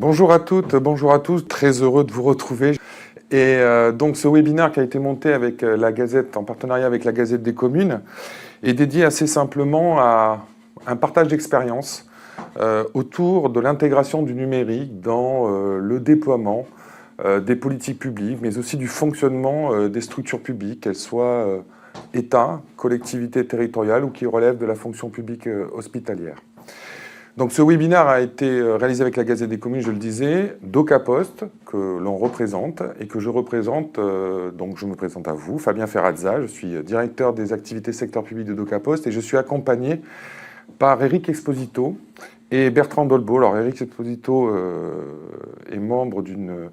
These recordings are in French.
Bonjour à toutes, bonjour à tous, très heureux de vous retrouver. Et donc ce webinaire qui a été monté avec la Gazette, en partenariat avec la Gazette des communes, est dédié assez simplement à un partage d'expérience autour de l'intégration du numérique dans le déploiement des politiques publiques, mais aussi du fonctionnement des structures publiques, qu'elles soient État, collectivités territoriales ou qui relèvent de la fonction publique hospitalière. Donc ce webinaire a été réalisé avec la Gazette des communes, je le disais, DocaPost, que l'on représente et que je représente, donc je me présente à vous, Fabien Ferrazza, je suis directeur des activités secteur public de DocaPost et je suis accompagné par Eric Exposito et Bertrand Dolbeau. Alors Eric Exposito est membre d'une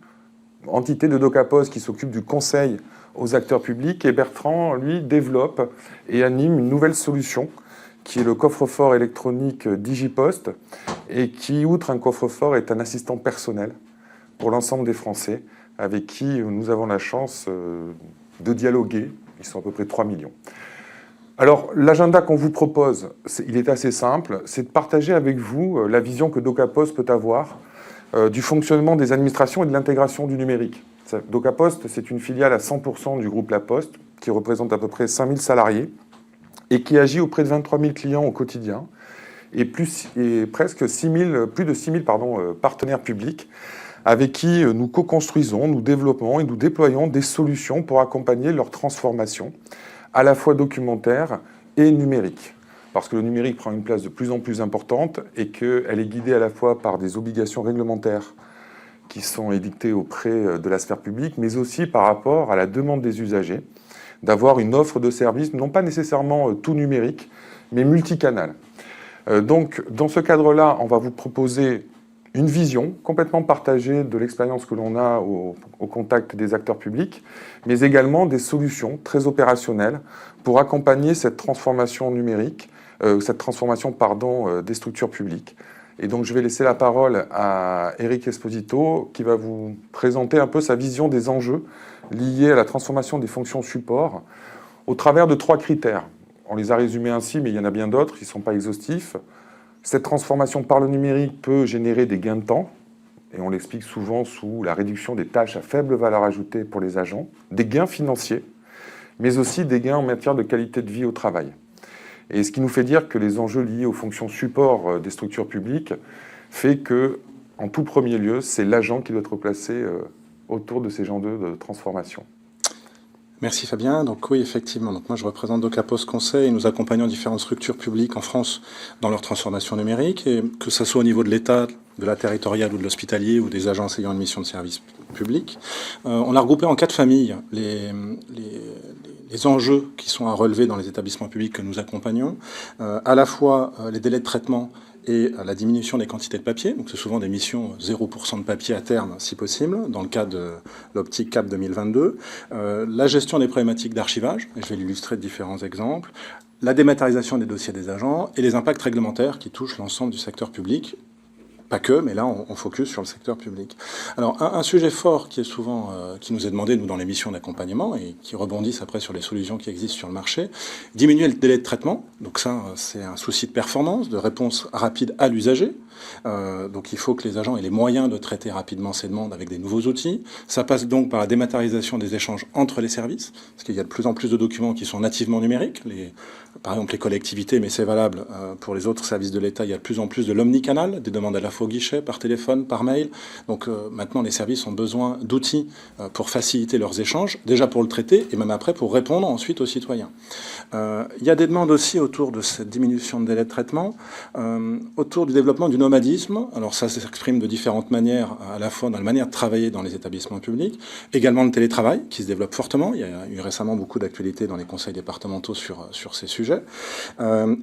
entité de DocaPost qui s'occupe du conseil aux acteurs publics et Bertrand, lui, développe et anime une nouvelle solution qui est le coffre-fort électronique DigiPost et qui, outre un coffre-fort, est un assistant personnel pour l'ensemble des Français avec qui nous avons la chance de dialoguer. Ils sont à peu près 3 millions. Alors, l'agenda qu'on vous propose, il est assez simple, c'est de partager avec vous la vision que DocaPost peut avoir du fonctionnement des administrations et de l'intégration du numérique. DocaPost, c'est une filiale à 100% du groupe La Poste qui représente à peu près 5000 salariés et qui agit auprès de 23 000 clients au quotidien, et presque 6 000, plus de 6 000 partenaires publics, avec qui nous co-construisons, nous développons et nous déployons des solutions pour accompagner leur transformation, à la fois documentaire et numérique. Parce que le numérique prend une place de plus en plus importante et qu'elle est guidée à la fois par des obligations réglementaires qui sont édictées auprès de la sphère publique, mais aussi par rapport à la demande des usagers, d'avoir une offre de services, non pas nécessairement tout numérique, mais multicanal. Donc, dans ce cadre-là, on va vous proposer une vision complètement partagée de l'expérience que l'on a au contact des acteurs publics, mais également des solutions très opérationnelles pour accompagner cette transformation numérique, des structures publiques. Et donc, je vais laisser la parole à Eric Exposito, qui va vous présenter un peu sa vision des enjeux liés à la transformation des fonctions support au travers de 3 critères. On les a résumés ainsi, mais il y en a bien d'autres qui ne sont pas exhaustifs. Cette transformation par le numérique peut générer des gains de temps, et on l'explique souvent sous la réduction des tâches à faible valeur ajoutée pour les agents, des gains financiers, mais aussi des gains en matière de qualité de vie au travail. Et ce qui nous fait dire que les enjeux liés aux fonctions support des structures publiques fait que, en tout premier lieu, c'est l'agent qui doit être placé autour de ces enjeux de transformation. Merci Fabien. Donc oui, effectivement, donc moi je représente DocaPost Conseil et nous accompagnons différentes structures publiques en France dans leur transformation numérique, et que ce soit au niveau de l'État, de la territoriale ou de l'hospitalier ou des agences ayant une mission de service public. On a regroupé en 4 familles les enjeux qui sont à relever dans les établissements publics que nous accompagnons, à la fois les délais de traitement et la diminution des quantités de papier. Donc c'est souvent des missions 0% de papier à terme, si possible, dans le cadre de l'optique CAP 2022. La gestion des problématiques d'archivage, et je vais l'illustrer de différents exemples. La dématérialisation des dossiers des agents et les impacts réglementaires qui touchent l'ensemble du secteur public. Pas que, mais là, on focus sur le secteur public. Alors, un sujet fort qui est souvent, qui nous est demandé, nous, dans les missions d'accompagnement, et qui rebondissent après sur les solutions qui existent sur le marché, diminuer le délai de traitement. Donc ça, c'est un souci de performance, de réponse rapide à l'usager. Donc il faut que les agents aient les moyens de traiter rapidement ces demandes avec des nouveaux outils. Ça passe donc par la dématérialisation des échanges entre les services, parce qu'il y a de plus en plus de documents qui sont nativement numériques. Par exemple, les collectivités, mais c'est valable pour les autres services de l'État, il y a de plus en plus de l'omnicanal, des demandes à la fois au guichet, par téléphone, par mail. Donc maintenant, les services ont besoin d'outils pour faciliter leurs échanges, déjà pour le traiter, et même après pour répondre ensuite aux citoyens. Il y a des demandes aussi autour de cette diminution de délai de traitement, autour du développement du nomadisme. Alors ça s'exprime de différentes manières, à la fois dans la manière de travailler dans les établissements publics, également le télétravail, qui se développe fortement. Il y a eu récemment beaucoup d'actualités dans les conseils départementaux sur ces sujets.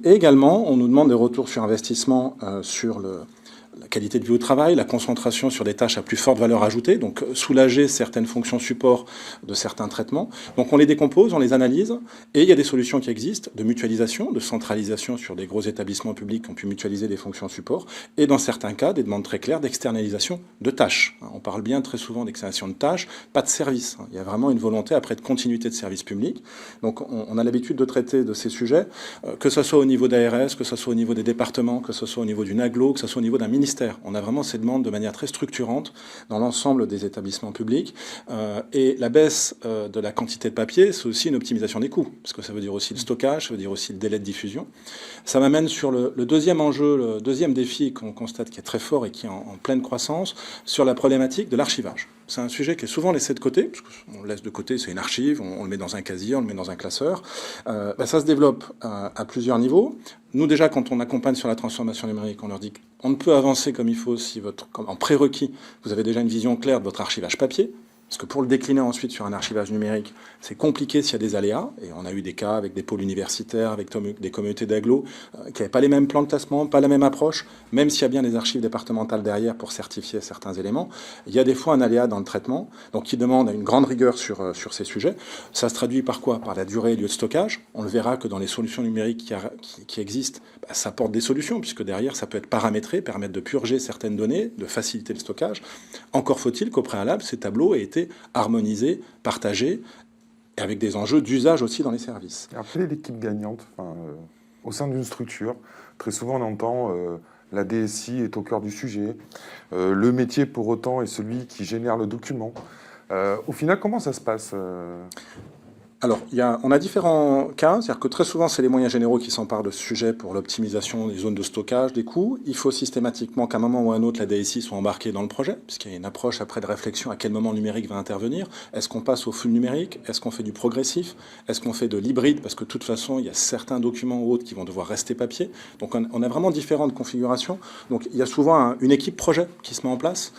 Et également, on nous demande des retours sur investissement sur la qualité de vie au travail, la concentration sur des tâches à plus forte valeur ajoutée, donc soulager certaines fonctions support de certains traitements. Donc on les décompose, on les analyse, et il y a des solutions qui existent de mutualisation, de centralisation sur des gros établissements publics qui ont pu mutualiser des fonctions support, et dans certains cas, des demandes très claires d'externalisation de tâches. On parle bien très souvent d'externalisation de tâches, pas de services. Il y a vraiment une volonté après de continuité de service public. Donc on a l'habitude de traiter de ces sujets, que ce soit au niveau d'ARS, que ce soit au niveau des départements, que ce soit au niveau d'une agglo, que ce soit au niveau d'un ministère ministère. On a vraiment ces demandes de manière très structurante dans l'ensemble des établissements publics. Et la baisse de la quantité de papier, c'est aussi une optimisation des coûts, parce que ça veut dire aussi le stockage, ça veut dire aussi le délai de diffusion. Ça m'amène sur le deuxième enjeu, le deuxième défi qu'on constate qui est très fort et qui est en pleine croissance, sur la problématique de l'archivage. C'est un sujet qui est souvent laissé de côté, parce qu'on le laisse de côté, c'est une archive, on le met dans un casier, on le met dans un classeur. Ça se développe à plusieurs niveaux. Nous, déjà, quand on accompagne sur la transformation numérique, on leur dit qu'on ne peut avancer comme il faut si en prérequis, vous avez déjà une vision claire de votre archivage papier. Parce que pour le décliner ensuite sur un archivage numérique, c'est compliqué s'il y a des aléas. Et on a eu des cas avec des pôles universitaires, avec des communautés d'agglos, qui n'avaient pas les mêmes plans de classement, pas la même approche. Même s'il y a bien des archives départementales derrière pour certifier certains éléments, il y a des fois un aléa dans le traitement, donc qui demande une grande rigueur sur ces sujets. Ça se traduit par quoi? Par la durée et le lieu de stockage. On le verra que dans les solutions numériques qui existent, ça apporte des solutions, puisque derrière, ça peut être paramétré, permettre de purger certaines données, de faciliter le stockage. Encore faut-il qu'au préalable, ces tableaux aient été harmonisés, partagés, et avec des enjeux d'usage aussi dans les services. Alors, quelle est l'équipe gagnante au sein d'une structure? Très souvent, on entend la DSI est au cœur du sujet. Le métier, pour autant, est celui qui génère le document. Au final, comment ça se passe Alors, on a différents cas, c'est-à-dire que très souvent, c'est les moyens généraux qui s'emparent de ce sujet pour l'optimisation des zones de stockage, des coûts. Il faut systématiquement qu'à un moment ou à un autre, la DSI soit embarquée dans le projet, puisqu'il y a une approche après de réflexion à quel moment le numérique va intervenir. Est-ce qu'on passe au full numérique? Est-ce qu'on fait du progressif? Est-ce qu'on fait de l'hybride? Parce que de toute façon, il y a certains documents ou autres qui vont devoir rester papier. Donc, on a vraiment différentes configurations. Donc, il y a souvent une équipe projet qui se met en place.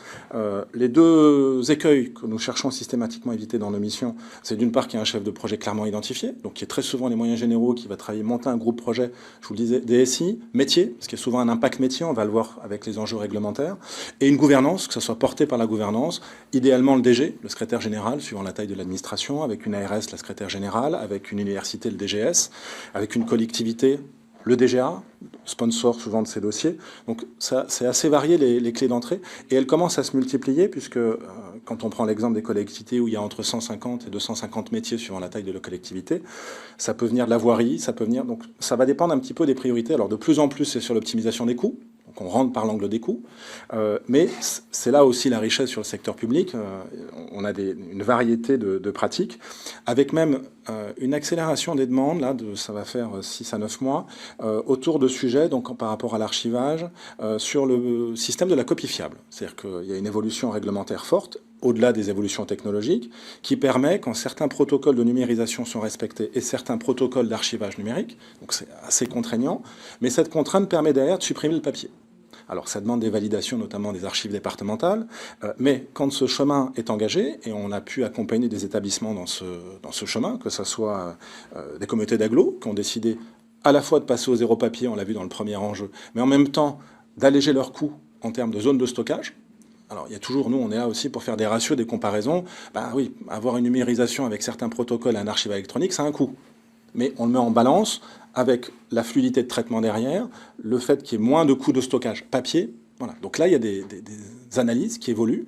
Les deux écueils que nous cherchons systématiquement à éviter dans nos missions, c'est d'une part qu'il y a un chef de projet clairement identifié, donc qui est très souvent les moyens généraux, qui va travailler, monter un groupe projet, je vous le disais, DSI, métier, parce qu'il y a souvent un impact métier, on va le voir avec les enjeux réglementaires, et une gouvernance, que ce soit portée par la gouvernance, idéalement le DG, le secrétaire général, suivant la taille de l'administration, avec une ARS, la secrétaire générale, avec une université, le DGS, avec une collectivité, le DGA, sponsor souvent de ces dossiers. Donc c'est assez varié les clés d'entrée, et elles commencent à se multiplier, puisque quand on prend l'exemple des collectivités où il y a entre 150 et 250 métiers suivant la taille de la collectivité, ça peut venir de la voirie, ça peut venir... Donc ça va dépendre un petit peu des priorités. Alors de plus en plus, c'est sur l'optimisation des coûts. Donc on rentre par l'angle des coûts, mais c'est là aussi la richesse sur le secteur public. On a une variété de pratiques, avec même une accélération des demandes, là, ça va faire 6 à 9 mois, autour de sujets, donc par rapport à l'archivage, sur le système de la copie fiable. C'est-à-dire qu'il y a une évolution réglementaire forte, au-delà des évolutions technologiques, qui permet, quand certains protocoles de numérisation sont respectés et certains protocoles d'archivage numérique, donc c'est assez contraignant, mais cette contrainte permet derrière de supprimer le papier. Alors ça demande des validations, notamment des archives départementales, mais quand ce chemin est engagé, et on a pu accompagner des établissements dans ce chemin, que ce soit des communautés d'agglos qui ont décidé à la fois de passer au zéro papier, on l'a vu dans le premier enjeu, mais en même temps d'alléger leurs coûts en termes de zones de stockage. Alors, il y a toujours, nous, on est là aussi pour faire des ratios, des comparaisons. Ben oui, avoir une numérisation avec certains protocoles et un archive électronique, ça a un coût. Mais on le met en balance avec la fluidité de traitement derrière, le fait qu'il y ait moins de coûts de stockage papier. Voilà. Donc là, il y a des analyses qui évoluent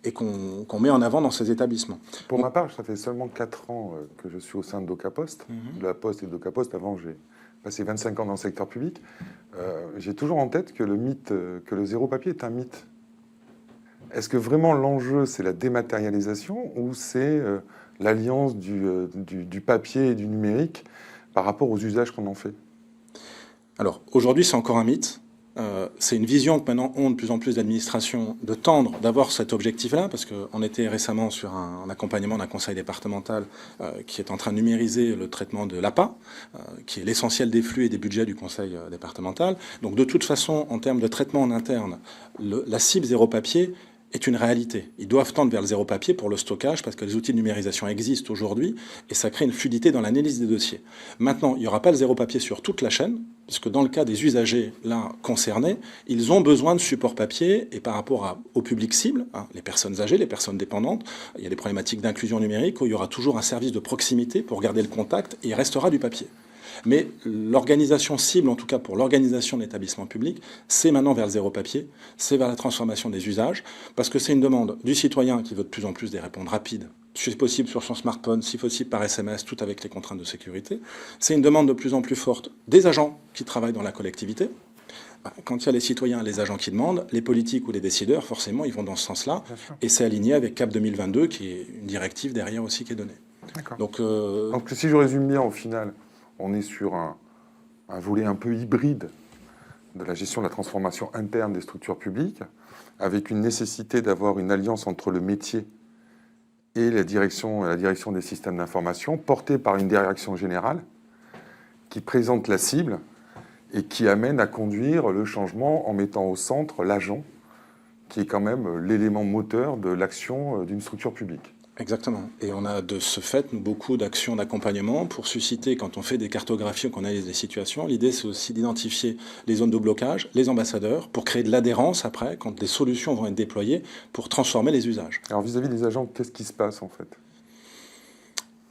et qu'on met en avant dans ces établissements. Pour ma part, ça fait seulement 4 ans que je suis au sein de DocaPost. De la Poste et de DocaPost, avant, j'ai passé 25 ans dans le secteur public. J'ai toujours en tête que que le zéro papier est un mythe. Est-ce que vraiment l'enjeu, c'est la dématérialisation ou c'est l'alliance du papier et du numérique par rapport aux usages qu'on en fait? Alors, aujourd'hui, c'est encore un mythe. C'est une vision que maintenant ont de plus en plus d'administrations de tendre, d'avoir cet objectif-là, parce qu'on était récemment sur un accompagnement d'un conseil départemental qui est en train de numériser le traitement de l'APA, qui est l'essentiel des flux et des budgets du conseil départemental. Donc de toute façon, en termes de traitement en interne, la cible zéro papier est une réalité. Ils doivent tendre vers le zéro papier pour le stockage parce que les outils de numérisation existent aujourd'hui et ça crée une fluidité dans l'analyse des dossiers. Maintenant, il n'y aura pas le zéro papier sur toute la chaîne puisque dans le cas des usagers là concernés, ils ont besoin de support papier et par rapport au public cible, les personnes âgées, les personnes dépendantes, il y a des problématiques d'inclusion numérique où il y aura toujours un service de proximité pour garder le contact et il restera du papier. Mais l'organisation cible, en tout cas pour l'organisation de l'établissement public, c'est maintenant vers le zéro papier, c'est vers la transformation des usages, parce que c'est une demande du citoyen qui veut de plus en plus des réponses rapides, si possible sur son smartphone, si possible par SMS, tout avec les contraintes de sécurité. C'est une demande de plus en plus forte des agents qui travaillent dans la collectivité. Quand il y a les citoyens, les agents qui demandent, les politiques ou les décideurs, forcément, ils vont dans ce sens-là. Et c'est aligné avec CAP 2022, qui est une directive derrière aussi qui est donnée. Donc si je résume bien, au final, on est sur un volet un peu hybride de la gestion de la transformation interne des structures publiques, avec une nécessité d'avoir une alliance entre le métier et la direction des systèmes d'information, portée par une direction générale qui présente la cible et qui amène à conduire le changement en mettant au centre l'agent, qui est quand même l'élément moteur de l'action d'une structure publique. Exactement. Et on a de ce fait, nous, beaucoup d'actions d'accompagnement pour susciter, quand on fait des cartographies ou qu'on analyse des situations, l'idée c'est aussi d'identifier les zones de blocage, les ambassadeurs, pour créer de l'adhérence après, quand des solutions vont être déployées, pour transformer les usages. Alors vis-à-vis des agents, qu'est-ce qui se passe en fait ?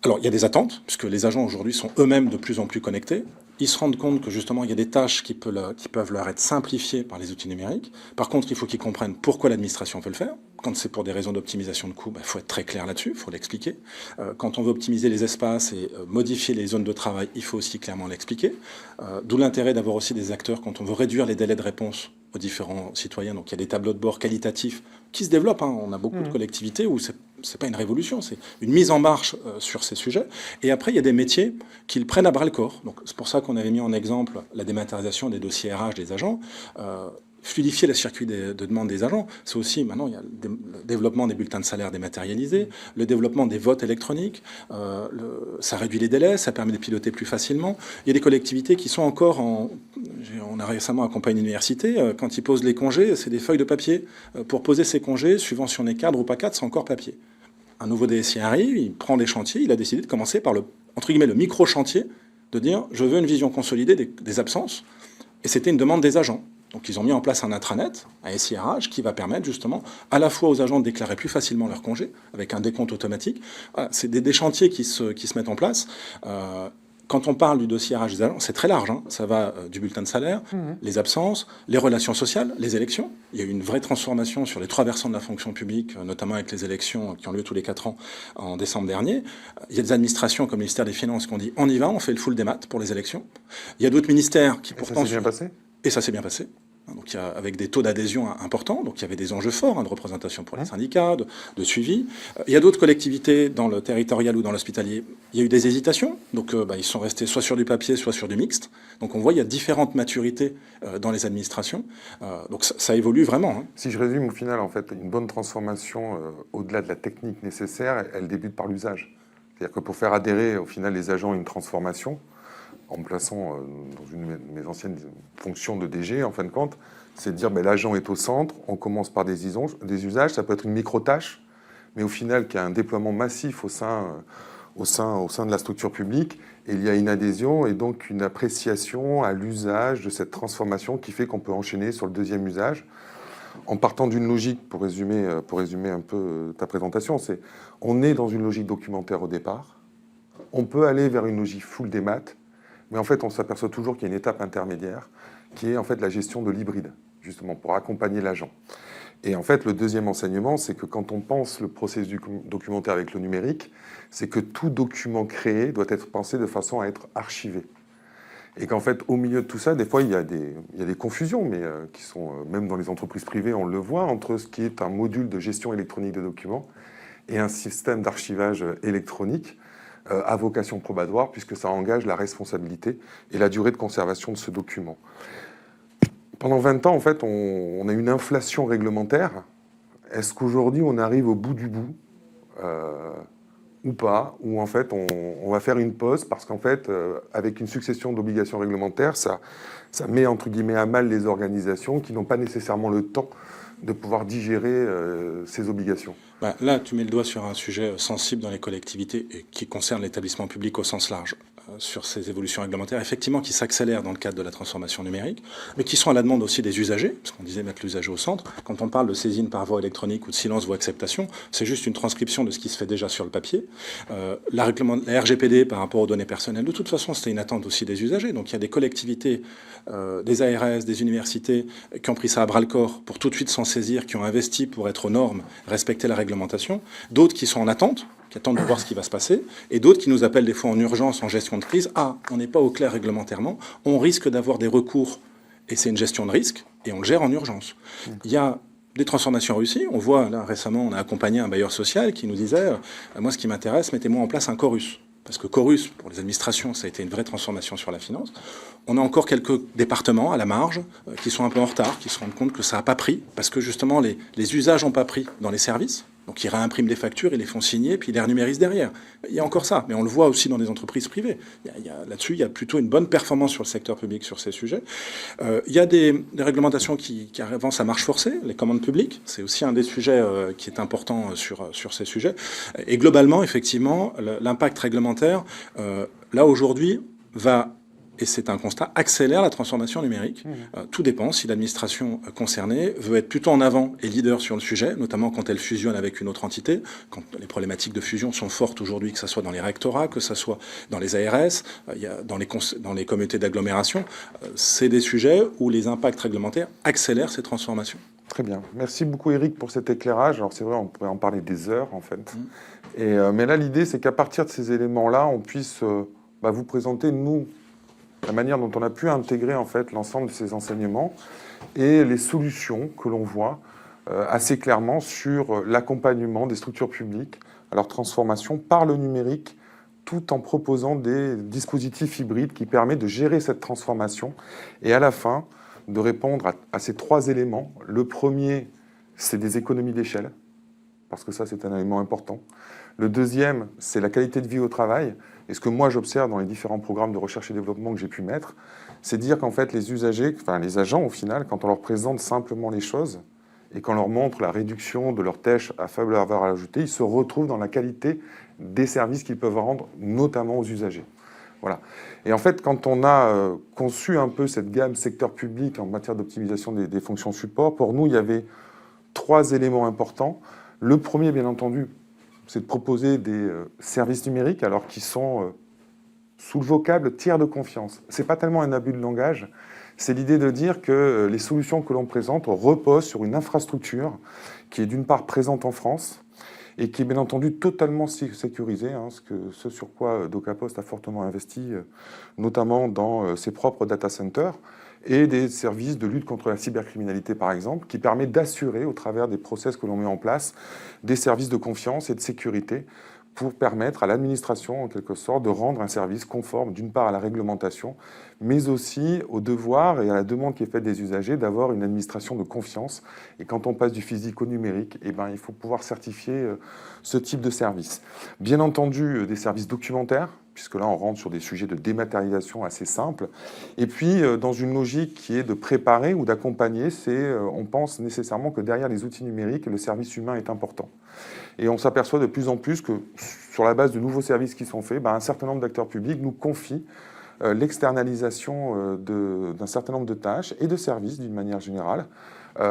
Alors, il y a des attentes, puisque les agents aujourd'hui sont eux-mêmes de plus en plus connectés. Ils se rendent compte que justement, il y a des tâches qui peuvent leur être simplifiées par les outils numériques. Par contre, il faut qu'ils comprennent pourquoi l'administration veut le faire. Quand c'est pour des raisons d'optimisation de coûts, il faut être très clair là-dessus, il faut l'expliquer. Quand on veut optimiser les espaces et modifier les zones de travail, il faut aussi clairement l'expliquer. D'où l'intérêt d'avoir aussi des acteurs quand on veut réduire les délais de réponse aux différents citoyens. Donc il y a des tableaux de bord qualitatifs qui se développent. On a beaucoup de collectivités où c'est pas une révolution, c'est une mise en marche sur ces sujets. Et après, il y a des métiers qui le prennent à bras-le-corps. Donc c'est pour ça qu'on avait mis en exemple la dématérialisation des dossiers RH des agents. Fluidifier le circuit de demande des agents, c'est aussi, maintenant, il y a le développement des bulletins de salaire dématérialisés, le développement des votes électroniques, ça réduit les délais, ça permet de piloter plus facilement. Il y a des collectivités qui sont encore on a récemment accompagné une université, quand ils posent les congés, c'est des feuilles de papier. Pour poser ses congés, suivant si on est cadre ou pas cadre, c'est encore papier. Un nouveau DSI arrive, il prend des chantiers, il a décidé de commencer par le micro-chantier, de dire, je veux une vision consolidée des absences, et c'était une demande des agents. Donc ils ont mis en place un intranet, un SIRH, qui va permettre justement à la fois aux agents de déclarer plus facilement leurs congés, avec un décompte automatique. Voilà, c'est des chantiers qui se mettent en place. Quand on parle du dossier RH des agents, c'est très large. Ça va du bulletin de salaire, les absences, les relations sociales, les élections. Il y a eu une vraie transformation sur les 3 versants de la fonction publique, notamment avec les élections qui ont lieu tous les 4 ans en décembre dernier. Il y a des administrations comme le ministère des Finances qui ont dit on y va, on fait le full démat pour les élections. Il y a d'autres ministères qui pourtant... Ça s'est bien passé ? Et ça s'est bien passé. Donc, avec des taux d'adhésion importants, donc il y avait des enjeux forts de représentation pour les syndicats, de suivi. Il y a d'autres collectivités dans le territorial ou dans l'hospitalier, il y a eu des hésitations, donc ils sont restés soit sur du papier, soit sur du mixte. Donc on voit il y a différentes maturités dans les administrations, donc ça évolue vraiment. Si je résume au final, en fait, une bonne transformation, au-delà de la technique nécessaire, elle débute par l'usage. C'est-à-dire que pour faire adhérer au final les agents à une transformation, en me plaçant dans une de mes anciennes fonctions de DG, en fin de compte, c'est de dire l'agent est au centre, on commence par des usages, ça peut être une micro-tâche, mais au final, qu'il y a un déploiement massif au sein de la structure publique, et il y a une adhésion et donc une appréciation à l'usage de cette transformation qui fait qu'on peut enchaîner sur le deuxième usage. En partant d'une logique, pour résumer un peu ta présentation, on est dans une logique documentaire au départ, on peut aller vers une logique full démat, mais en fait, on s'aperçoit toujours qu'il y a une étape intermédiaire qui est en fait la gestion de l'hybride, justement, pour accompagner l'agent. Et en fait, le deuxième enseignement, c'est que quand on pense le processus documentaire avec le numérique, c'est que tout document créé doit être pensé de façon à être archivé. Et qu'en fait, au milieu de tout ça, des fois, il y a des confusions, mais qui sont, même dans les entreprises privées, on le voit, entre ce qui est un module de gestion électronique de documents et un système d'archivage électronique, à vocation probatoire, puisque ça engage la responsabilité et la durée de conservation de ce document. Pendant 20 ans, en fait, on a une inflation réglementaire. Est-ce qu'aujourd'hui, on arrive au bout du bout ou pas, ou en fait, on va faire une pause, parce qu'en fait, avec une succession d'obligations réglementaires, ça met, entre guillemets, à mal les organisations qui n'ont pas nécessairement le temps de pouvoir digérer ces obligations. Là, tu mets le doigt sur un sujet sensible dans les collectivités et qui concerne l'établissement public au sens large, sur ces évolutions réglementaires, effectivement, qui s'accélèrent dans le cadre de la transformation numérique, mais qui sont à la demande aussi des usagers, parce qu'on disait mettre l'usager au centre. Quand on parle de saisine par voie électronique ou de silence voie acceptation, c'est juste une transcription de ce qui se fait déjà sur le papier. La RGPD par rapport aux données personnelles, de toute façon, c'était une attente aussi des usagers. Donc il y a des collectivités, des ARS, des universités qui ont pris ça à bras-le-corps pour tout de suite s'en saisir, qui ont investi pour être aux normes, respecter la réglementation, d'autres qui sont en attente, qui attendent de voir ce qui va se passer, et d'autres qui nous appellent des fois en urgence, en gestion de crise. On n'est pas au clair réglementairement, on risque d'avoir des recours et c'est une gestion de risque, et on le gère en urgence. Il y a des transformations réussies. On voit, là, récemment, on a accompagné un bailleur social qui nous disait moi, ce qui m'intéresse, mettez-moi en place un Chorus. Parce que Chorus, pour les administrations, ça a été une vraie transformation sur la finance. On a encore quelques départements à la marge qui sont un peu en retard, qui se rendent compte que ça n'a pas pris, parce que justement, les usages n'ont pas pris dans les services. Donc ils réimpriment les factures, ils les font signer, puis ils les renumérisent derrière. Il y a encore ça, mais on le voit aussi dans les entreprises privées. Là-dessus, il y a plutôt une bonne performance sur le secteur public sur ces sujets. Il y a des réglementations qui avancent à marche forcée, les commandes publiques, c'est aussi un des sujets qui est important sur ces sujets. Et globalement, effectivement, l'impact réglementaire, là aujourd'hui, va... Et c'est un constat, accélère la transformation numérique. Tout dépend si l'administration concernée veut être plutôt en avant et leader sur le sujet, notamment quand elle fusionne avec une autre entité, quand les problématiques de fusion sont fortes aujourd'hui, que ce soit dans les rectorats, que ce soit dans les ARS, dans les communautés d'agglomération. C'est des sujets où les impacts réglementaires accélèrent ces transformations. Très bien. Merci beaucoup Eric pour cet éclairage. Alors c'est vrai, on pourrait en parler des heures en fait. Mais là, l'idée, c'est qu'à partir de ces éléments-là, on puisse vous présenter, nous, la manière dont on a pu intégrer en fait l'ensemble de ces enseignements et les solutions que l'on voit assez clairement sur l'accompagnement des structures publiques à leur transformation par le numérique, tout en proposant des dispositifs hybrides qui permettent de gérer cette transformation et à la fin de répondre à ces trois éléments. Le premier, c'est des économies d'échelle, parce que ça c'est un élément important. Le deuxième, c'est la qualité de vie au travail. Et ce que moi j'observe dans les différents programmes de recherche et développement que j'ai pu mettre, c'est dire qu'en fait les usagers, enfin les agents au final, quand on leur présente simplement les choses et qu'on leur montre la réduction de leurs tâches à faible valeur ajoutée, ils se retrouvent dans la qualité des services qu'ils peuvent rendre, notamment aux usagers. Voilà. Et en fait, quand on a conçu un peu cette gamme secteur public en matière d'optimisation des fonctions support, pour nous, il y avait trois éléments importants. Le premier, bien entendu, c'est de proposer des services numériques, alors qui sont sous le vocable tiers de confiance. Ce n'est pas tellement un abus de langage, c'est l'idée de dire que les solutions que l'on présente reposent sur une infrastructure qui est d'une part présente en France et qui est bien entendu totalement sécurisée, ce sur quoi DocaPost a fortement investi, notamment dans ses propres data centers, et des services de lutte contre la cybercriminalité, par exemple, qui permet d'assurer, au travers des process que l'on met en place, des services de confiance et de sécurité pour permettre à l'administration, en quelque sorte, de rendre un service conforme, d'une part, à la réglementation, mais aussi au devoir et à la demande qui est faite des usagers d'avoir une administration de confiance. Et quand on passe du physique au numérique, il faut pouvoir certifier ce type de service. Bien entendu, des services documentaires, puisque là, on rentre sur des sujets de dématérialisation assez simples. Et puis, dans une logique qui est de préparer ou d'accompagner, on pense nécessairement que derrière les outils numériques, le service humain est important. Et on s'aperçoit de plus en plus que, sur la base de nouveaux services qui sont faits, un certain nombre d'acteurs publics nous confient l'externalisation d'un certain nombre de tâches et de services, d'une manière générale,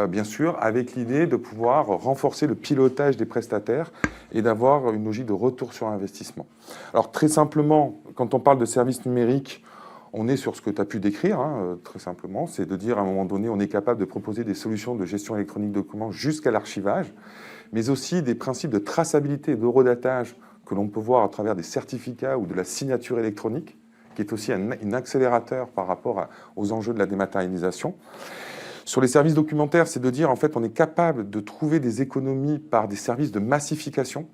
bien sûr, avec l'idée de pouvoir renforcer le pilotage des prestataires et d'avoir une logique de retour sur investissement. Alors, très simplement, quand on parle de services numériques, on est sur ce que tu as pu décrire, très simplement, c'est de dire à un moment donné, on est capable de proposer des solutions de gestion électronique de documents jusqu'à l'archivage, mais aussi des principes de traçabilité et d'horodatage que l'on peut voir à travers des certificats ou de la signature électronique, qui est aussi un accélérateur par rapport aux enjeux de la dématérialisation. Sur les services documentaires, c'est de dire, en fait, on est capable de trouver des économies par des services de massification.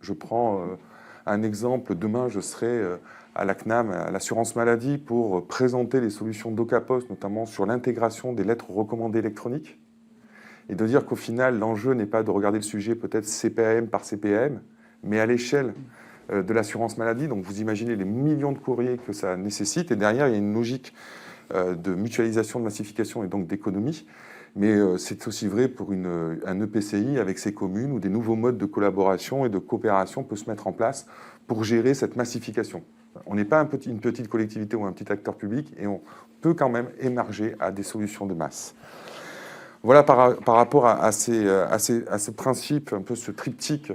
Je prends un exemple. Demain, je serai à la CNAM, à l'assurance maladie, pour présenter les solutions DocaPost, notamment sur l'intégration des lettres recommandées électroniques. Et de dire qu'au final, l'enjeu n'est pas de regarder le sujet peut-être CPAM par CPAM, mais à l'échelle de l'assurance maladie. Donc vous imaginez les millions de courriers que ça nécessite. Et derrière, il y a une logique de mutualisation, de massification et donc d'économie. Mais c'est aussi vrai pour un EPCI avec ses communes où des nouveaux modes de collaboration et de coopération peuvent se mettre en place pour gérer cette massification. On n'est pas une petite collectivité ou un petit acteur public et on peut quand même émerger à des solutions de masse. Voilà par rapport à ce principe, un peu ce triptyque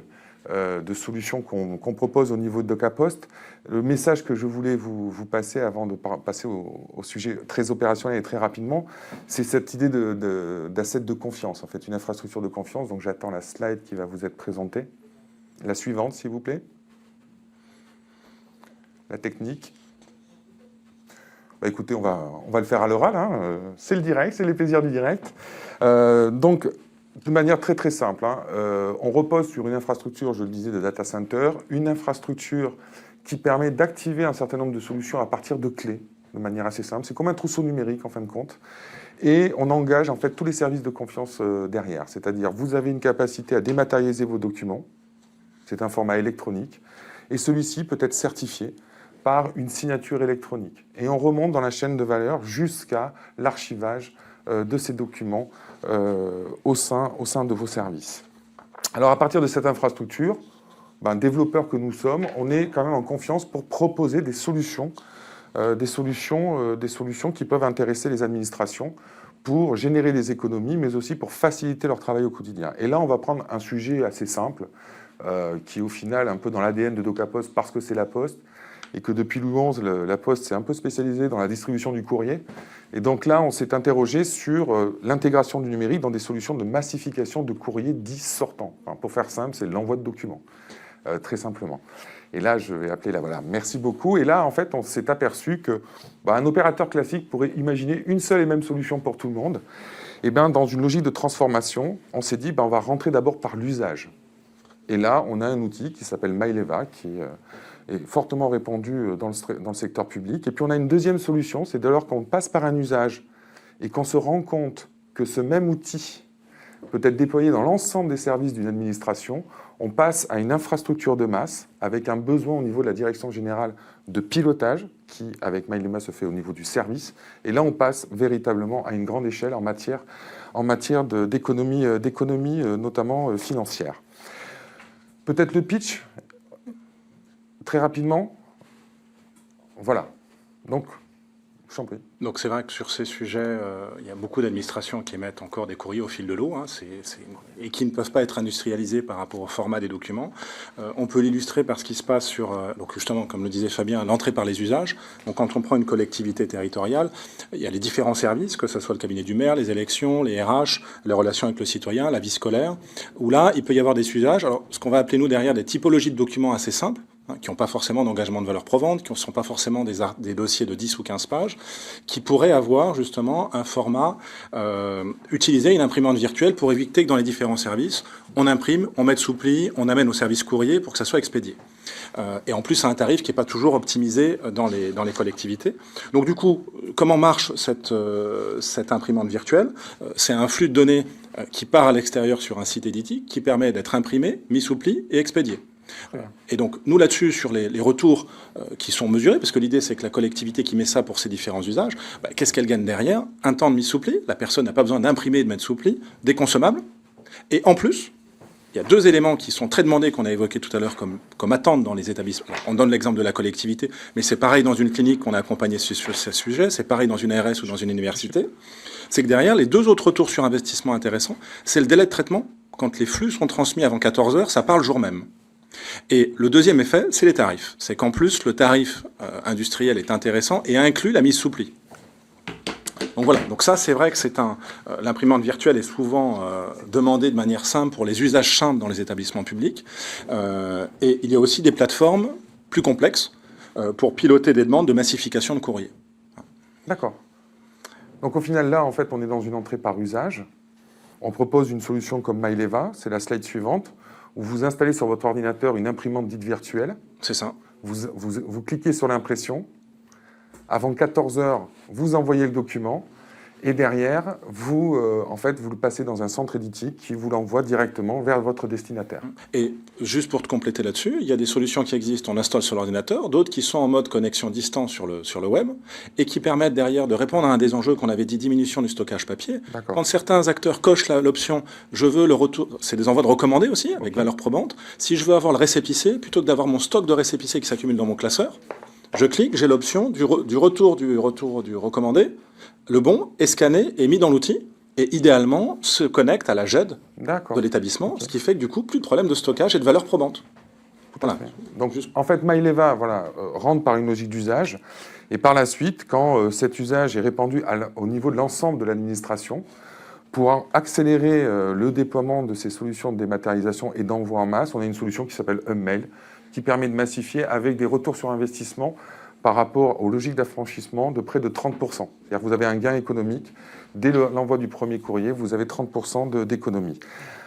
de solutions qu'on propose au niveau de DocaPost. Le message que je voulais vous passer avant de passer au sujet très opérationnel et très rapidement, c'est cette idée d'asset de confiance, en fait, une infrastructure de confiance. Donc j'attends la slide qui va vous être présentée. La suivante, s'il vous plaît. La technique. Bah, écoutez, on va le faire à l'oral, hein. C'est le direct, c'est les plaisirs du direct. Donc, de manière très très simple, hein, on repose sur une infrastructure, je le disais, de data center, une infrastructure qui permet d'activer un certain nombre de solutions à partir de clés, de manière assez simple. C'est comme un trousseau numérique, en fin de compte. Et on engage en fait tous les services de confiance derrière. C'est-à-dire, vous avez une capacité à dématérialiser vos documents. C'est un format électronique. Et celui-ci peut être certifié par une signature électronique. Et on remonte dans la chaîne de valeur jusqu'à l'archivage de ces documents au sein de vos services. Alors, à partir de cette infrastructure, développeurs que nous sommes, on est quand même en confiance pour proposer des solutions qui peuvent intéresser les administrations pour générer des économies, mais aussi pour faciliter leur travail au quotidien. Et là, on va prendre un sujet assez simple, qui est au final un peu dans l'ADN de DocaPost parce que c'est la Poste, et que depuis Louis XI, la Poste s'est un peu spécialisée dans la distribution du courrier. Et donc là, on s'est interrogé sur l'intégration du numérique dans des solutions de massification de courrier dits sortants. Enfin, pour faire simple, c'est l'envoi de documents, très simplement. Et là, je vais appeler là, voilà, merci beaucoup. Et là, en fait, on s'est aperçu que un opérateur classique pourrait imaginer une seule et même solution pour tout le monde. Et bien, dans une logique de transformation, on s'est dit, on va rentrer d'abord par l'usage. Et là, on a un outil qui s'appelle Maileva, qui est fortement répandu dans le secteur public. Et puis, on a une deuxième solution, c'est dès lors qu'on passe par un usage et qu'on se rend compte que ce même outil peut être déployé dans l'ensemble des services d'une administration, on passe à une infrastructure de masse avec un besoin au niveau de la direction générale de pilotage qui, avec Mailema, se fait au niveau du service. Et là, on passe véritablement à une grande échelle en matière d'économie, notamment financière. Peut-être le pitch, très rapidement. Voilà. Donc, je t'en prie. Donc c'est vrai que sur ces sujets, il y a beaucoup d'administrations qui émettent encore des courriers au fil de l'eau, hein, et qui ne peuvent pas être industrialisés par rapport au format des documents. On peut l'illustrer par ce qui se passe sur, donc justement, comme le disait Fabien, l'entrée par les usages. Donc quand on prend une collectivité territoriale, il y a les différents services, que ce soit le cabinet du maire, les élections, les RH, les relations avec le citoyen, la vie scolaire, où là, il peut y avoir des usages. Alors, ce qu'on va appeler, nous, derrière, des typologies de documents assez simples, qui n'ont pas forcément d'engagement de valeur probante, qui ne sont pas forcément des dossiers de 10 ou 15 pages, qui pourraient avoir justement un format, utiliser une imprimante virtuelle pour éviter que dans les différents services, on imprime, on mette sous pli, on amène au service courrier pour que ça soit expédié. Et en plus, à un tarif qui n'est pas toujours optimisé dans les collectivités. Donc du coup, comment marche cette imprimante virtuelle ? C'est un flux de données qui part à l'extérieur sur un site éditique, qui permet d'être imprimé, mis sous pli et expédié. Et donc, nous, là-dessus, sur les retours qui sont mesurés, parce que l'idée, c'est que la collectivité qui met ça pour ses différents usages, qu'est-ce qu'elle gagne derrière ? Un temps de mise sous pli, la personne n'a pas besoin d'imprimer et de mettre sous pli, des consommables, et en plus, il y a deux éléments qui sont très demandés, qu'on a évoqués tout à l'heure comme attente dans les établissements. On donne l'exemple de la collectivité, mais c'est pareil dans une clinique qu'on a accompagné sur ce sujet, c'est pareil dans une ARS ou dans une université. C'est que derrière, les deux autres retours sur investissement intéressants, c'est le délai de traitement. Quand les flux sont transmis avant 14 heures, ça part le jour même. Et le deuxième effet, c'est les tarifs. C'est qu'en plus, le tarif industriel est intéressant et inclut la mise sous pli. Donc voilà, donc ça c'est vrai que l'imprimante virtuelle est souvent demandée de manière simple pour les usages simples dans les établissements publics. Et il y a aussi des plateformes plus complexes pour piloter des demandes de massification de courrier. D'accord. Donc au final là, en fait, on est dans une entrée par usage. On propose une solution comme Maileva, c'est la slide suivante, où vous installez sur votre ordinateur une imprimante dite virtuelle. C'est ça. Vous cliquez sur l'impression. Avant 14 heures, vous envoyez le document. Et derrière, vous le passez dans un centre éditique qui vous l'envoie directement vers votre destinataire. Et juste pour te compléter là-dessus, il y a des solutions qui existent, on installe sur l'ordinateur, d'autres qui sont en mode connexion distance sur le web, et qui permettent derrière de répondre à un des enjeux qu'on avait dit, diminution du stockage papier. D'accord. Quand certains acteurs cochent l'option « je veux le retour », c'est des envois de recommandés aussi, avec valeur probante. Si je veux avoir le récépissé, plutôt que d'avoir mon stock de récépissés qui s'accumule dans mon classeur, je clique, j'ai l'option du retour du recommandé. Le bon est scanné et mis dans l'outil et idéalement se connecte à la GED de l'établissement, ce qui fait que du coup, plus de problème de stockage et de valeur probante. Voilà. Donc, en fait, Maileva rentre par une logique d'usage et par la suite, quand cet usage est répandu au niveau de l'ensemble de l'administration, pour accélérer le déploiement de ces solutions de dématérialisation et d'envoi en masse, on a une solution qui s'appelle HubMail, qui permet de massifier avec des retours sur investissement par rapport aux logiques d'affranchissement de près de 30%. C'est-à-dire que vous avez un gain économique. Dès l'envoi du premier courrier, vous avez 30% d'économie.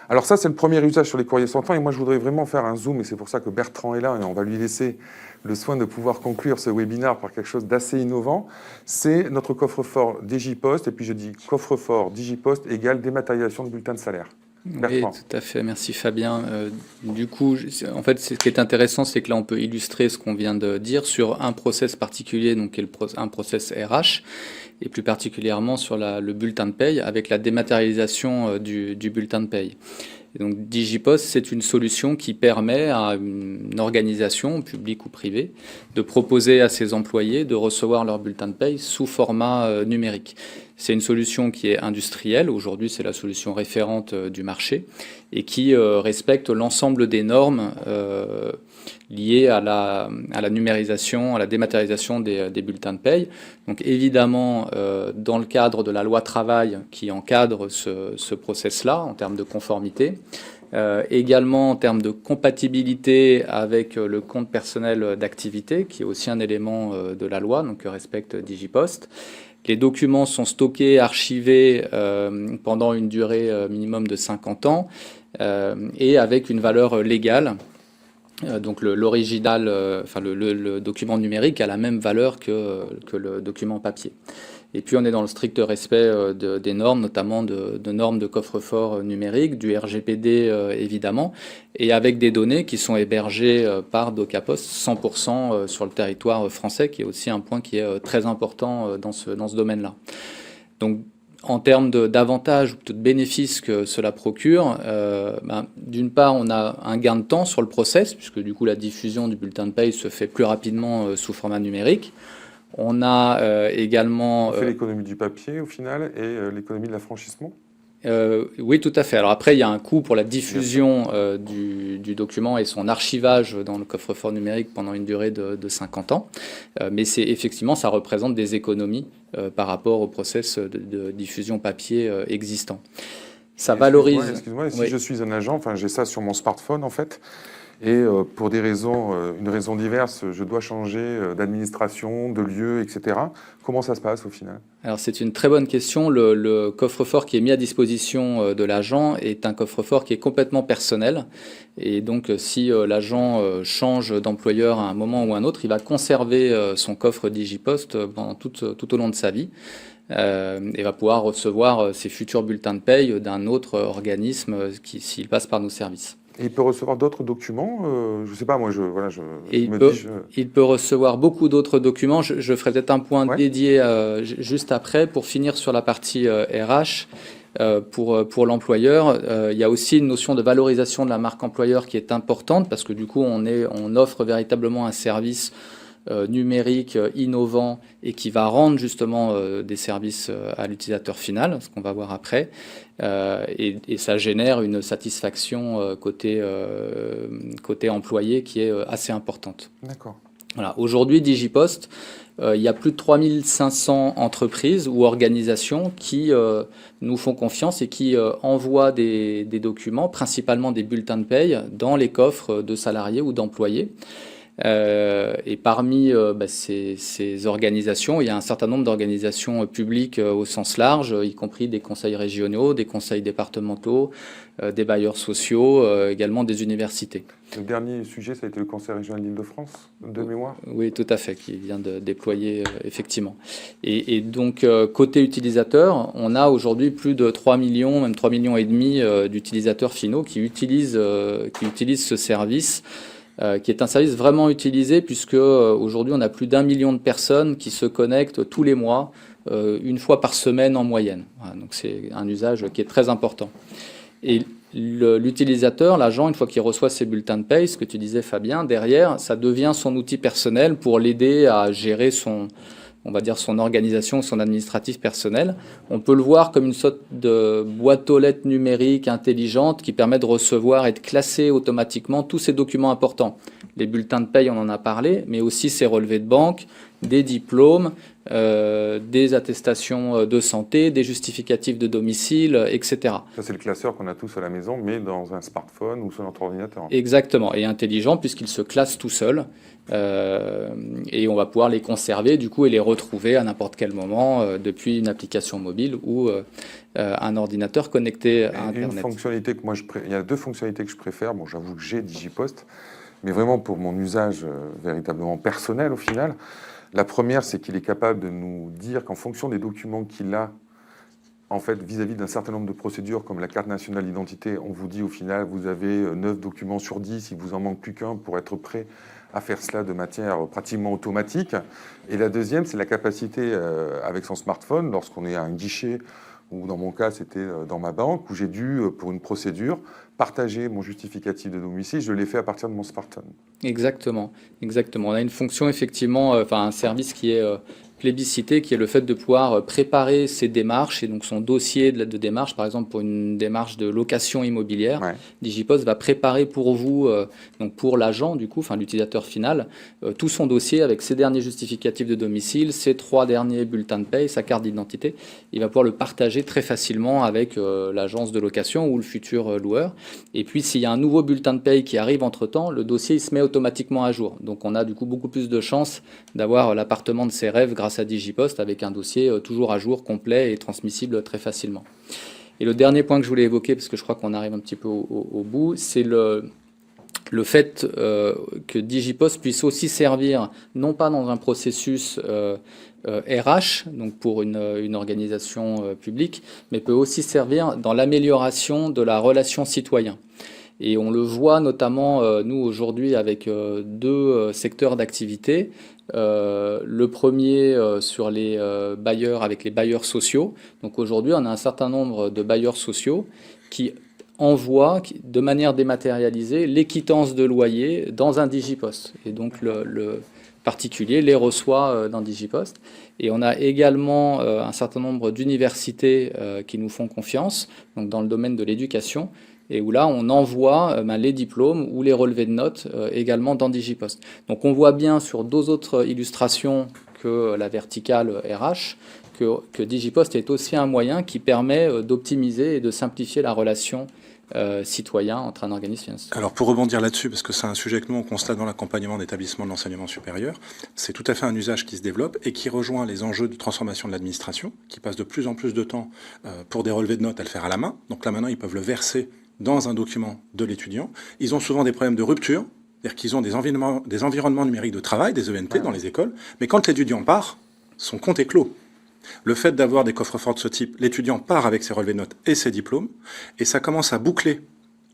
Alors ça, c'est le premier usage sur les courriers sortants. Et moi, je voudrais vraiment faire un zoom, et c'est pour ça que Bertrand est là, et on va lui laisser le soin de pouvoir conclure ce webinaire par quelque chose d'assez innovant. C'est notre coffre-fort Digipost. Et puis je dis coffre-fort Digipost égale dématérialisation de bulletins de salaire. Oui, tout à fait. Merci Fabien. Du coup, en fait, ce qui est intéressant, c'est que là, on peut illustrer ce qu'on vient de dire sur un process particulier, donc qui est un process RH, et plus particulièrement sur le bulletin de paye, avec la dématérialisation du bulletin de paye. Et donc Digipost, c'est une solution qui permet à une organisation, publique ou privée, de proposer à ses employés de recevoir leur bulletin de paye sous format numérique. C'est une solution qui est industrielle. Aujourd'hui, c'est la solution référente du marché et qui respecte l'ensemble des normes liées à la numérisation, à la dématérialisation des bulletins de paye. Donc évidemment, dans le cadre de la loi travail qui encadre ce process-là en termes de conformité, également en termes de compatibilité avec le compte personnel d'activité, qui est aussi un élément de la loi, donc que respecte Digipost. Les documents sont stockés, archivés pendant une durée minimum de 50 ans et avec une valeur légale. Donc l'original, le document numérique a la même valeur que le document papier. Et puis on est dans le strict respect des normes, notamment de normes de coffre-fort numérique, du RGPD évidemment, et avec des données qui sont hébergées par DocaPost 100% sur le territoire français, qui est aussi un point qui est très important dans ce domaine-là. Donc en termes d'avantages ou de bénéfices que cela procure, d'une part, on a un gain de temps sur le process, puisque du coup la diffusion du bulletin de paye se fait plus rapidement sous format numérique. On a également... On fait l'économie du papier au final et l'économie de l'affranchissement. Oui, tout à fait. Alors après, il y a un coût pour la diffusion du document et son archivage dans le coffre-fort numérique pendant une durée de 50 ans. Mais effectivement, ça représente des économies par rapport au process de diffusion papier existant. Ça valorise... Excuse-moi, si oui. je suis un agent, j'ai ça sur mon smartphone en fait, et pour une raison diverse, je dois changer d'administration, de lieu, etc. Comment ça se passe au final? Alors c'est une très bonne question. Le coffre-fort qui est mis à disposition de l'agent est un coffre-fort qui est complètement personnel. Et donc si l'agent change d'employeur à un moment ou un autre, il va conserver son coffre Digipost pendant tout au long de sa vie. Et va pouvoir recevoir ses futurs bulletins de paye d'un autre organisme s'il passe par nos services. Et il peut recevoir d'autres documents, je ne sais pas, moi, il peut recevoir beaucoup d'autres documents. Je ferai peut-être un point dédié juste après pour finir sur la partie RH. Pour l'employeur, il y a aussi une notion de valorisation de la marque employeur qui est importante parce que du coup, on offre véritablement un service numérique, innovant et qui va rendre justement des services à l'utilisateur final, ce qu'on va voir après. Et ça génère une satisfaction côté employé qui est assez importante. D'accord. Voilà. Aujourd'hui, Digipost, il y a plus de 3500 entreprises ou organisations qui nous font confiance et qui envoient des documents, principalement des bulletins de paye, dans les coffres de salariés ou d'employés. Et parmi ces organisations, il y a un certain nombre d'organisations publiques au sens large, y compris des conseils régionaux, des conseils départementaux, des bailleurs sociaux, également des universités. Le dernier sujet, ça a été le Conseil régional d'Île-de-France, de mémoire. Oui, tout à fait, qui vient de déployer, effectivement. Et donc, côté utilisateur, on a aujourd'hui plus de 3 millions, même 3,5 millions d'utilisateurs finaux qui utilisent ce service. Qui est un service vraiment utilisé puisque aujourd'hui on a plus d'1 million de personnes qui se connectent tous les mois, une fois par semaine en moyenne. Voilà, donc c'est un usage qui est très important. Et l'utilisateur, l'agent, une fois qu'il reçoit ses bulletins de paye, ce que tu disais Fabien, derrière, ça devient son outil personnel pour l'aider à gérer son organisation, son administratif personnel. On peut le voir comme une sorte de boîte aux lettres numérique intelligente qui permet de recevoir et de classer automatiquement tous ces documents importants. les bulletins de paye, on en a parlé, mais aussi ses relevés de banque, des diplômes, des attestations de santé, des justificatifs de domicile, etc. Ça, c'est le classeur qu'on a tous à la maison, mais dans un smartphone ou sur notre ordinateur. Exactement, et intelligent puisqu'il se classe tout seul. Et on va pouvoir les conserver du coup et les retrouver à n'importe quel moment depuis une application mobile ou un ordinateur connecté à Internet. Une fonctionnalité que il y a 2 fonctionnalités que je préfère. Bon, j'avoue que j'ai Digipost, mais vraiment pour mon usage véritablement personnel au final. La première, c'est qu'il est capable de nous dire qu'en fonction des documents qu'il a, en fait, vis-à-vis d'un certain nombre de procédures, comme la carte nationale d'identité, on vous dit au final, vous avez 9 documents sur 10, il vous en manque plus qu'un pour être prêt à faire cela de manière pratiquement automatique. Et la deuxième, c'est la capacité, avec son smartphone, lorsqu'on est à un guichet, ou dans mon cas, c'était dans ma banque, où j'ai dû, pour une procédure, partager mon justificatif de domicile, je l'ai fait à partir de mon smartphone. Exactement, exactement. On a une fonction effectivement, un service qui est plébiscité, qui est le fait de pouvoir préparer ses démarches et donc son dossier de démarche, par exemple pour une démarche de location immobilière. Ouais. Digipost va préparer pour vous, donc pour l'agent du coup, enfin l'utilisateur final, tout son dossier avec ses derniers justificatifs de domicile, ses 3 derniers bulletins de paye, sa carte d'identité. Il va pouvoir le partager très facilement avec l'agence de location ou le futur loueur. Et puis s'il y a un nouveau bulletin de paye qui arrive entre-temps, le dossier il se met automatiquement à jour. Donc on a du coup beaucoup plus de chances d'avoir l'appartement de ses rêves grâce à Digipost avec un dossier toujours à jour, complet et transmissible très facilement. Et le dernier point que je voulais évoquer, parce que je crois qu'on arrive un petit peu au bout, c'est le fait que Digipost puisse aussi servir, non pas dans un processus RH, donc pour une organisation publique, mais peut aussi servir dans l'amélioration de la relation citoyen. Et on le voit notamment, nous, aujourd'hui, avec 2 secteurs d'activité. Le premier sur les bailleurs, avec les bailleurs sociaux. Donc aujourd'hui, on a un certain nombre de bailleurs sociaux qui envoient de manière dématérialisée les quittances de loyer dans un Digipost. Et donc le particulier les reçoit dans Digipost. Et on a également un certain nombre d'universités qui nous font confiance, donc dans le domaine de l'éducation, et où là, on envoie les diplômes ou les relevés de notes également dans Digipost. Donc on voit bien sur 2 autres illustrations que la verticale RH que Digipost est aussi un moyen qui permet d'optimiser et de simplifier la relation citoyen entre un organisme et un citoyen. Alors pour rebondir là-dessus, parce que c'est un sujet que nous on constate dans l'accompagnement d'établissements de l'enseignement supérieur, c'est tout à fait un usage qui se développe et qui rejoint les enjeux de transformation de l'administration, qui passe de plus en plus de temps pour des relevés de notes à le faire à la main. Donc là maintenant ils peuvent le verser dans un document de l'étudiant. Ils ont souvent des problèmes de rupture, c'est-à-dire qu'ils ont des environnements numériques de travail, des ENT dans les écoles, mais quand l'étudiant part, son compte est clos. Le fait d'avoir des coffres-forts de ce type, l'étudiant part avec ses relevés de notes et ses diplômes, et ça commence à boucler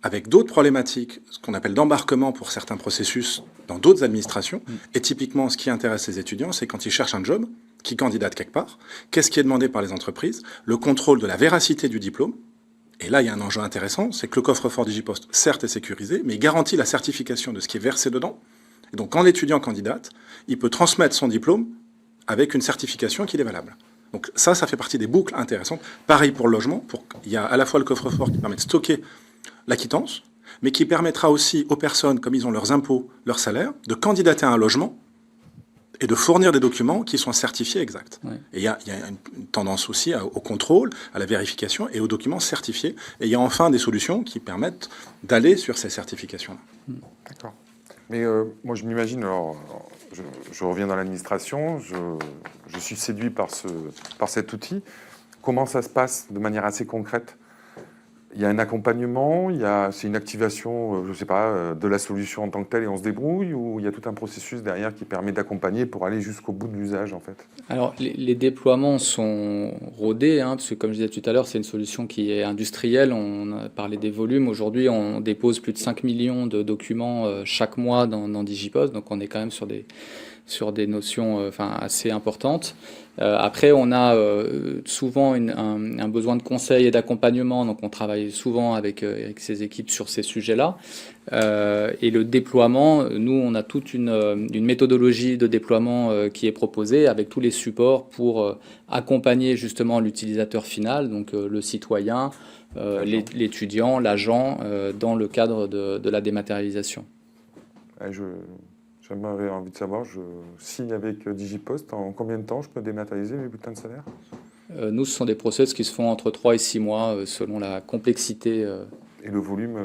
avec d'autres problématiques, ce qu'on appelle d'embarquement pour certains processus dans d'autres administrations. Et typiquement, ce qui intéresse les étudiants, c'est quand ils cherchent un job, qu'ils candidatent quelque part, qu'est-ce qui est demandé par les entreprises, le contrôle de la véracité du diplôme. Et là, il y a un enjeu intéressant, c'est que le coffre-fort Digipost, certes, est sécurisé, mais il garantit la certification de ce qui est versé dedans. Et donc, quand l'étudiant candidate, il peut transmettre son diplôme avec une certification qu'il est valable. Donc ça fait partie des boucles intéressantes. Pareil pour le logement, il y a à la fois le coffre-fort qui permet de stocker la quittance, mais qui permettra aussi aux personnes, comme ils ont leurs impôts, leurs salaires, de candidater à un logement et de fournir des documents qui sont certifiés exacts. Ouais. Et il y a une tendance aussi au contrôle, à la vérification et aux documents certifiés. Et il y a enfin des solutions qui permettent d'aller sur ces certifications-là. D'accord. Mais moi, je m'imagine, alors, je reviens dans l'administration, je suis séduit par cet outil. Comment ça se passe de manière assez concrète ? Il y a un accompagnement, c'est une activation, je ne sais pas, de la solution en tant que telle et on se débrouille, ou il y a tout un processus derrière qui permet d'accompagner pour aller jusqu'au bout de l'usage, en fait? Alors, les déploiements sont rodés, parce que comme je disais tout à l'heure, c'est une solution qui est industrielle. On a parlé des volumes. Aujourd'hui, on dépose plus de 5 millions de documents chaque mois dans Digipost, donc on est quand même sur des notions assez importantes. Après, on a souvent un besoin de conseil et d'accompagnement, donc on travaille souvent avec ces équipes sur ces sujets-là. Et le déploiement, nous, on a toute une méthodologie de déploiement qui est proposée avec tous les supports pour accompagner justement l'utilisateur final, donc le citoyen, l'étudiant, l'agent, dans le cadre de la dématérialisation. J'aimerais envie de savoir, je signe avec Digipost, en combien de temps je peux dématérialiser mes bulletins de salaire? Nous, ce sont des process qui se font entre 3 et 6 mois selon la complexité. Et le volume,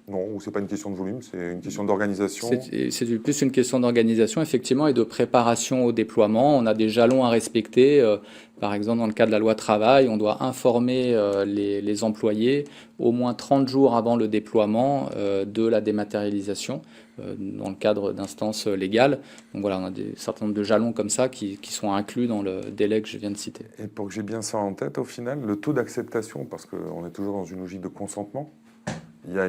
non, ou c'est pas une question de volume, c'est une question d'organisation. C'est plus une question d'organisation, effectivement, et de préparation au déploiement. On a des jalons à respecter. Par exemple, dans le cadre de la loi travail, on doit informer les employés au moins 30 jours avant le déploiement de la dématérialisation dans le cadre d'instances légales. Donc voilà, on a un certain nombre de jalons comme ça qui sont inclus dans le délai que je viens de citer. Et pour que j'ai bien ça en tête, au final, le taux d'acceptation, parce qu'on est toujours dans une logique de consentement, il y a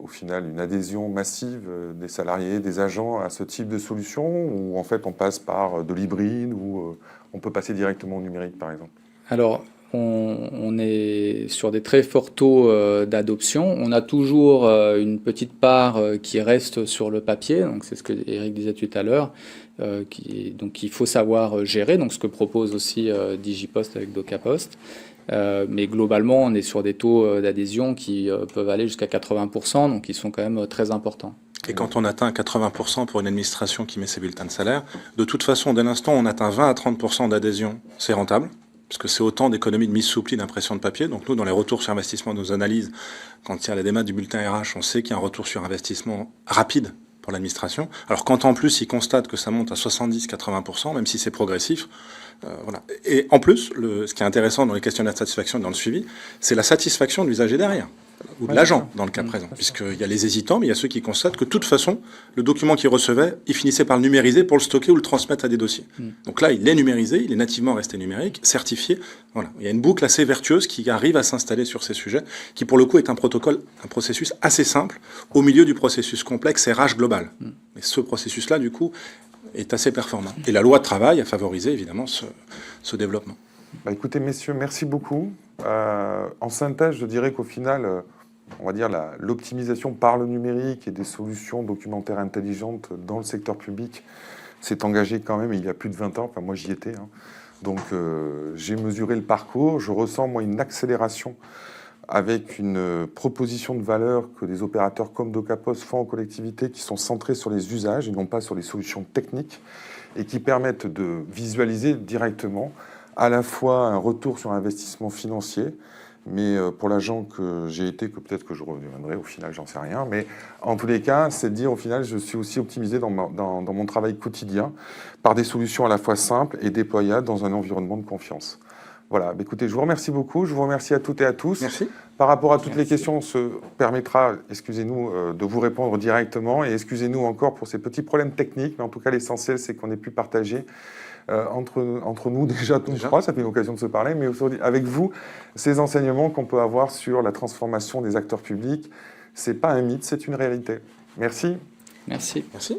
au final une adhésion massive des salariés, des agents à ce type de solution, où en fait on passe par de l'hybride, ou on peut passer directement au numérique par exemple? Alors, on est sur des très forts taux d'adoption. On a toujours une petite part qui reste sur le papier, donc c'est ce que Eric disait tout à l'heure, donc il faut savoir gérer, donc ce que propose aussi Digipost avec DocaPost. Mais globalement, on est sur des taux d'adhésion qui peuvent aller jusqu'à 80%, donc ils sont quand même très importants. Et quand on atteint 80% pour une administration qui met ses bulletins de salaire, de toute façon, dès l'instant où on atteint 20 à 30% d'adhésion, c'est rentable, parce que c'est autant d'économies de mise sous pli d'impression de papier. Donc nous, dans les retours sur investissement de nos analyses, quand il y a la démat du bulletin RH, on sait qu'il y a un retour sur investissement rapide pour l'administration. Alors quand en plus, ils constatent que ça monte à 70-80%, même si c'est progressif, voilà. Et en plus, ce qui est intéressant dans les questionnaires de satisfaction et dans le suivi, c'est la satisfaction de l'usager derrière, ou de l'agent dans le cas présent, puisqu'il y a les hésitants, mais il y a ceux qui constatent que de toute façon, le document qu'ils recevaient, ils finissaient par le numériser pour le stocker ou le transmettre à des dossiers. Donc là, il est numérisé, il est nativement resté numérique, certifié. Voilà. Il y a une boucle assez vertueuse qui arrive à s'installer sur ces sujets, qui pour le coup est un processus assez simple, au milieu du processus complexe RH global. Mais ce processus-là, du coup, est assez performant. Et la loi de travail a favorisé évidemment ce développement. Bah, écoutez messieurs, merci beaucoup. En synthèse, je dirais qu'au final, on va dire l'optimisation par le numérique et des solutions documentaires intelligentes dans le secteur public s'est engagée quand même il y a plus de 20 ans. Enfin, moi j'y étais. Donc j'ai mesuré le parcours. Je ressens moi une accélération avec une proposition de valeur que des opérateurs comme DocaPost font aux collectivités, qui sont centrés sur les usages et non pas sur les solutions techniques, et qui permettent de visualiser directement à la fois un retour sur investissement financier, mais pour l'agent que j'ai été, que peut-être que je reviendrai au final, j'en sais rien, mais en tous les cas, c'est de dire au final, je suis aussi optimisé dans mon travail quotidien par des solutions à la fois simples et déployables dans un environnement de confiance. Voilà, écoutez, je vous remercie beaucoup, je vous remercie à toutes et à tous. Merci. Par rapport à toutes les questions, on se permettra, excusez-nous, de vous répondre directement, et excusez-nous encore pour ces petits problèmes techniques, mais en tout cas l'essentiel c'est qu'on ait pu partager entre nous déjà tous trois, ça fait une occasion de se parler, mais aujourd'hui avec vous, ces enseignements qu'on peut avoir sur la transformation des acteurs publics. C'est pas un mythe, c'est une réalité. Merci. Merci. Merci.